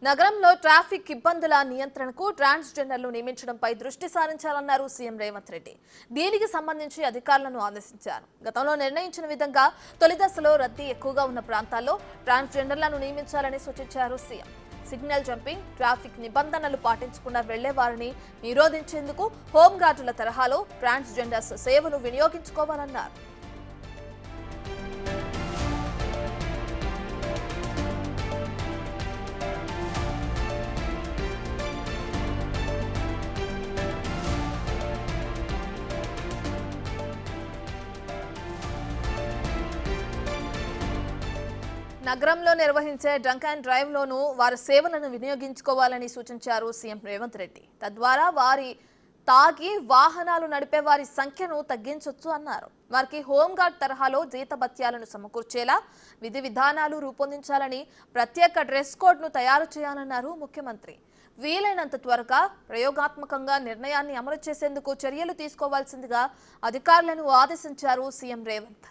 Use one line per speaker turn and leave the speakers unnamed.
నగరంలో ట్రాఫిక్ ఇబ్బందుల నియంత్రణకు ట్రాన్స్జెండర్లు నియమించడంపై దృష్టి సారించాలన్నారు సీఎం రేవంత్ రెడ్డి. దీనికి సంబంధించి అధికారులను ఆదేశించారు. గతంలో నిర్ణయించిన విధంగా తొలి దశలో రద్దీ ఎక్కువగా ఉన్న ప్రాంతాల్లో ట్రాన్స్జెండర్లను నియమించాలని సూచించారు సీఎం. సిగ్నల్ జంపింగ్, ట్రాఫిక్ నిబంధనలు పాటించకుండా వెళ్లే వారిని నిరోధించేందుకు హోంగార్డుల తరహాలో ట్రాన్స్జెండర్స్ సేవలు వినియోగించుకోవాలన్నారు. నగరంలో నిర్వహించే డ్రంక్ అండ్ డ్రైవ్ లోనూ వారి సేవలను వినియోగించుకోవాలని సూచించారు సీఎం రేవంత్ రెడ్డి. తద్వారా వారి తాగి వాహనాలు నడిపే వారి సంఖ్యను తగ్గించొచ్చు అన్నారు. వారికి హోంగార్డ్ తరహాలో జీతభత్యాలను సమకూర్చేలా విధి విధానాలు రూపొందించాలని, ప్రత్యేక డ్రెస్ కోడ్ ను తయారు చేయాలన్నారు ముఖ్యమంత్రి. వీలైనంత త్వరగా ప్రయోగాత్మకంగా నిర్ణయాన్ని అమలు చేసేందుకు చర్యలు తీసుకోవాల్సిందిగా అధికారులను ఆదేశించారు సీఎం రేవంత్.